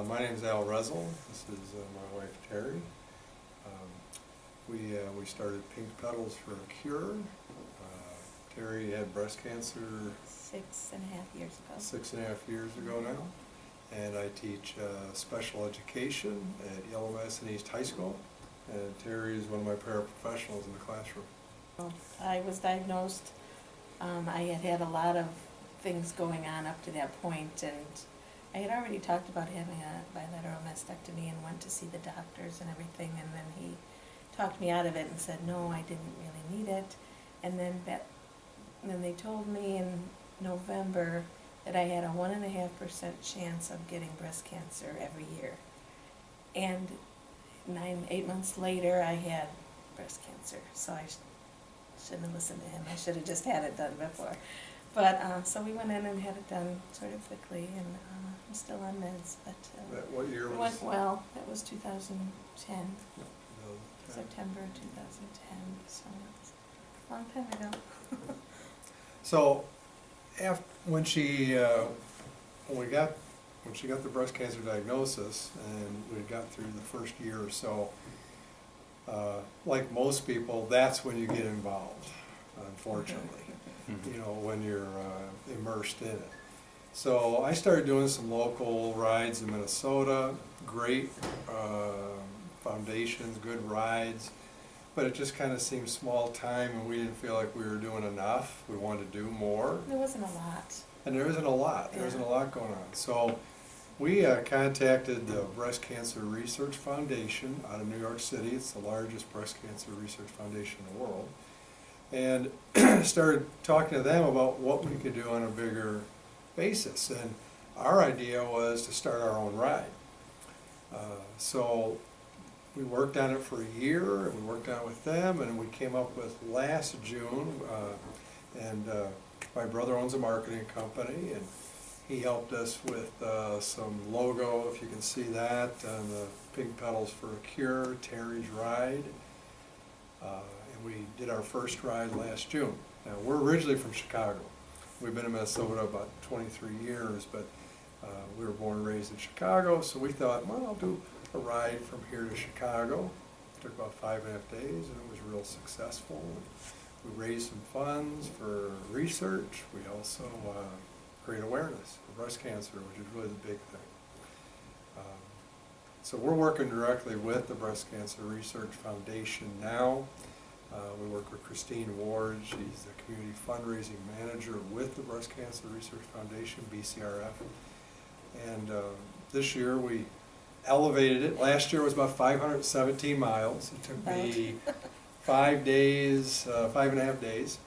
My name is Al Rezel. This is my wife Terry. We started Pink Petals for a Cure. Terry had breast cancer 6.5 years ago. 6.5 years ago now, and I teach special education at Yellow Medicine East High School. And Terry is one of my paraprofessionals in the classroom. I was diagnosed. I had had a lot of things going on up to that point, and I had already talked about having a bilateral mastectomy and went to see the doctors and everything, and then he talked me out of it and said, no, I didn't really need it. And then they told me in November that I had a 1.5% chance of getting breast cancer every year. And 8 months later, I had breast cancer, so I shouldn't have listened to him. I should have just had it done before. But, so we went in and had it done sort of quickly, and I'm still on meds, but. What year it was? went well. That was 2010, No, September 2010, so it's a long time ago. So, when she got the breast cancer diagnosis, and we got through the first year or so, like most people, that's when you get involved, unfortunately. You know, when you're immersed in it. So I started doing some local rides in Minnesota, great foundations, good rides, but it just kind of seemed small time, and we didn't feel like we were doing enough. We wanted to do more. There wasn't a lot. And there isn't a lot. There isn't a lot going on. So we contacted the Breast Cancer Research Foundation out of New York City. It's the largest breast cancer research foundation in the world. And started talking to them about what we could do on a bigger basis. And our idea was to start our own ride. So we worked on it for a year, and we worked on it with them, and we came up with last June, and my brother owns a marketing company, and he helped us with some logo, if you can see that, and the Pink Petals for a Cure, Terry's Ride. And we did our first ride last June. Now, we're originally from Chicago. We've been in Minnesota about 23 years, but we were born and raised in Chicago, so we thought, well, I'll do a ride from here to Chicago. It took about 5.5 days, and it was real successful. We raised some funds for research. We also create awareness for breast cancer, which is really the big thing. So we're working directly with the Breast Cancer Research Foundation now. We work with Christine Ward. She's the community fundraising manager with the Breast Cancer Research Foundation, BCRF. And this year we elevated it. Last year was about 517 miles. It took me 5 days, 5.5 days.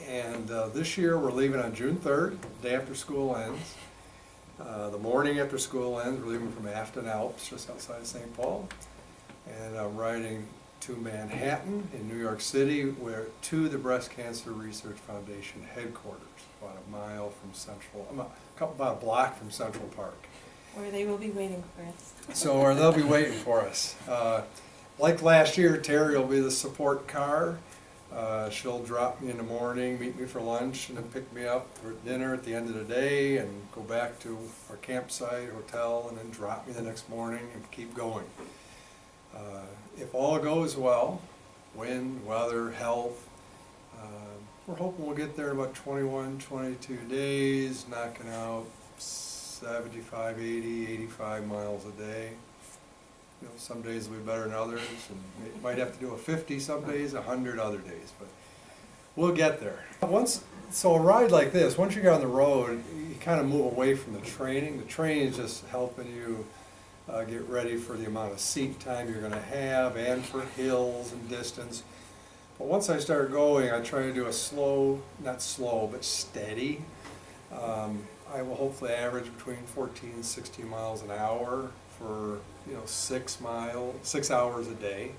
And this year we're leaving on June 3rd, the day after school ends. The morning after school ends, we're leaving from Afton Alps, just outside of St. Paul. And I'm riding to Manhattan in New York City, where to the Breast Cancer Research Foundation headquarters, about a mile from Central, about a block from Central Park. Where they will be waiting for us. So, or they'll be waiting for us. Like last year, Terry will be the support car. She'll drop me in the morning, meet me for lunch, and then pick me up for dinner at the end of the day, and go back to our campsite, hotel, and then drop me the next morning and keep going. If all goes well, wind, weather, health, we're hoping we'll get there in about 21, 22 days, knocking out 75, 80, 85 miles a day. You know, some days will be better than others, and we might have to do a 50 some days, 100 other days, but we'll get there. So a ride like this, once you get on the road, you kind of move away from the training. The training is just helping you get ready for the amount of seat time you're going to have, and for hills and distance. But once I start going, I try to do a slow, not slow, but steady. I will hopefully average between 14 and 16 miles an hour for 6 hours a day.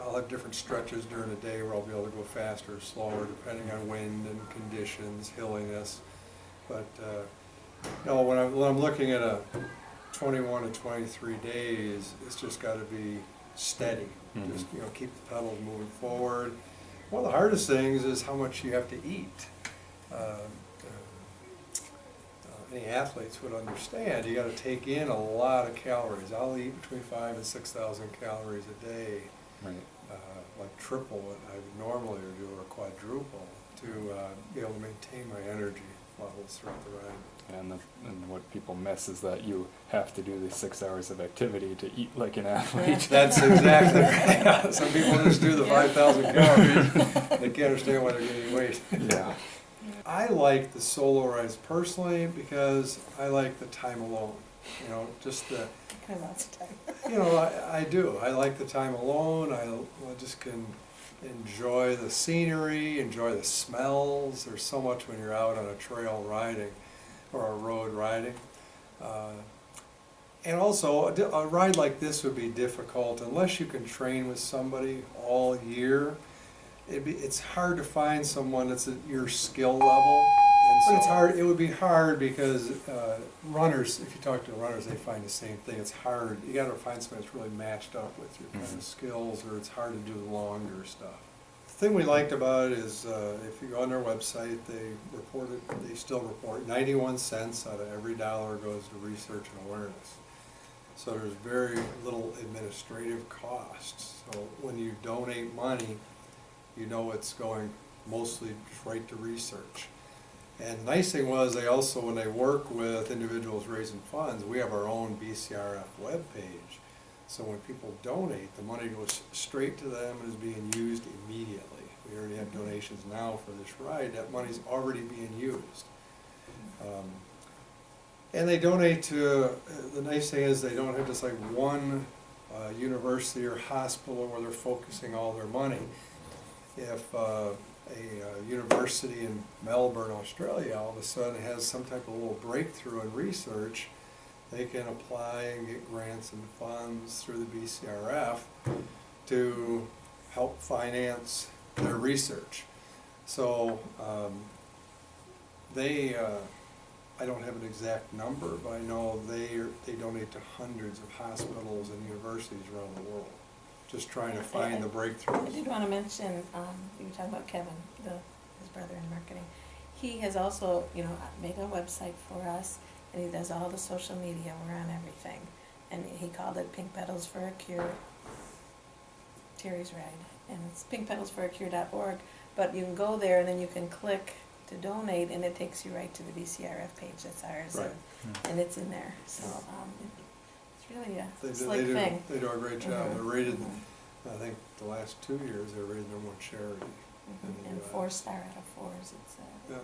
I'll have different stretches during the day where I'll be able to go faster or slower depending on wind and conditions, hilliness. But when I'm looking at a 21 to 23 days, it's just got to be steady. Just keep the pedals moving forward. One of the hardest things is how much you have to eat. any athletes would understand, you gotta take in a lot of calories. I'll eat between 5,000 and 6,000 calories a day, Right. like triple what I normally would do or quadruple to be able to maintain my energy levels throughout the ride. And what people miss is that you have to do the 6 hours of activity to eat like an athlete. That's exactly right. Some people just do the 5,000 calories. They can't understand why they're gaining weight. Yeah. I like the solo rides personally because I like the time alone. Just the, Got lots of time. I do. I like the time alone. I just can enjoy the scenery, enjoy the smells. There's so much when you're out on a trail riding or a road riding. And also, a ride like this would be difficult unless you can train with somebody all year. It's hard to find someone that's at your skill level. But it's hard. It would be hard because runners, if you talk to runners, they find the same thing. It's hard. You got to find someone that's really matched up with your kind of skills, or it's hard to do the longer stuff. The thing we liked about it is if you go on their website, they still report 91 cents out of every dollar goes to research and awareness. So there's very little administrative costs. So when you donate money, you know it's going mostly just right to research. And the nice thing was, they also, when they work with individuals raising funds, we have our own BCRF webpage. So when people donate, the money goes straight to them and is being used immediately. We already have donations now for this ride. That money's already being used. And they donate to, the nice thing is they don't have just like one university or hospital where they're focusing all their money. If a university in Melbourne, Australia, all of a sudden has some type of little breakthrough in research, they can apply and get grants and funds through the BCRF to help finance their research. So I don't have an exact number, but I know they donate to hundreds of hospitals and universities around the world, just trying to find the breakthroughs. I did want to mention, you were talking about Kevin, his brother in marketing. He has also, made a website for us, and he does all the social media. We're on everything. And he called it Pink Petals for a Cure, Terry's Ride. And it's pinkpetalsforacure.org, but you can go there and then you can click to donate, and it takes you right to the BCRF page. That's ours, Right. and it's in there. So it's really a They slick do, thing. they do a great job. Mhm. They're rated, I think the last 2 years, they're rated number one charity. And 4-star out of 4s. It's Yeah,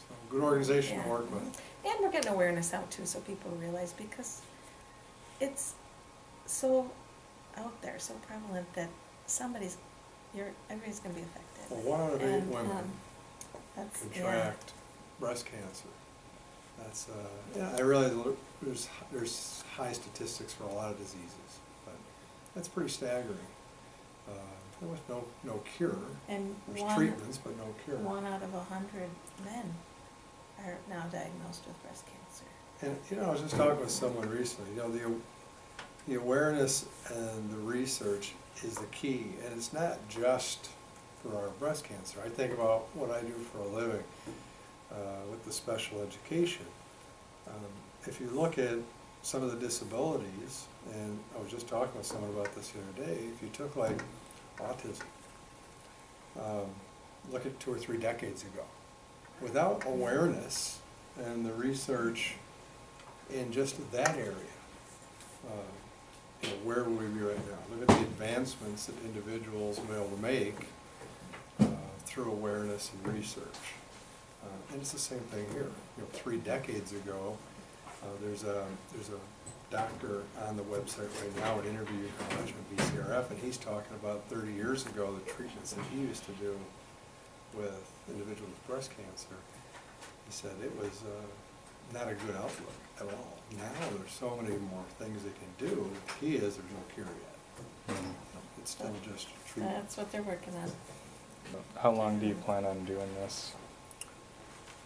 so good organization to yeah. work with. And we're getting awareness out too, so people realize, because it's so out there, so prevalent that everybody's gonna be affected. Well, 1 out of 8 And, women that's, contract breast cancer. That's, I realize there's high statistics for a lot of diseases, but that's pretty staggering. There was no cure. And There's treatments, but no cure. 1 out of 100 men are now diagnosed with breast cancer. And, I was just talking with someone recently, the awareness and the research is the key, and it's not just for our breast cancer. I think about what I do for a living with the special education. If you look at some of the disabilities, and I was just talking with someone about this the other day, if you took like autism, look at 2 or 3 decades ago, without awareness and the research in just that area, where would we be right now? Look at the advancements that individuals will be able to make through awareness and research. And it's the same thing here. 3 decades ago, there's a doctor on the website right now, an interview you can watch with BCRF, and he's talking about 30 years ago the treatments that he used to do with individuals with breast cancer. He said it was not a good outlook at all. Now there's so many more things they can do. The key is there's no cure yet. It's still just treatment. That's what they're working on. How long do you plan on doing this?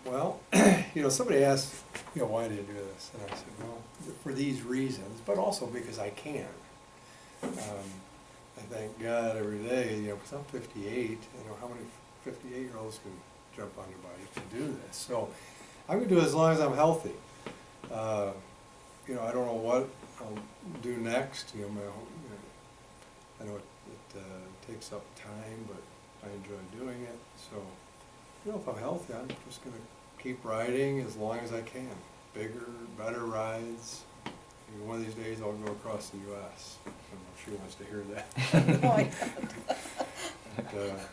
Well, somebody asked, why do you do this? And I said, well, for these reasons, but also because I can. I thank God every day, because I'm 58, how many 58-year-olds can jump on your bike and do this? So I'm going to do it as long as I'm healthy. You know, I don't know what I'll do next, you know, I know it takes up time, but I enjoy doing it, so, you know, if I'm healthy, I'm just gonna keep riding as long as I can. Bigger, better rides. Maybe one of these days I'll go across the US. I don't know if she wants to hear that. Oh, I- But,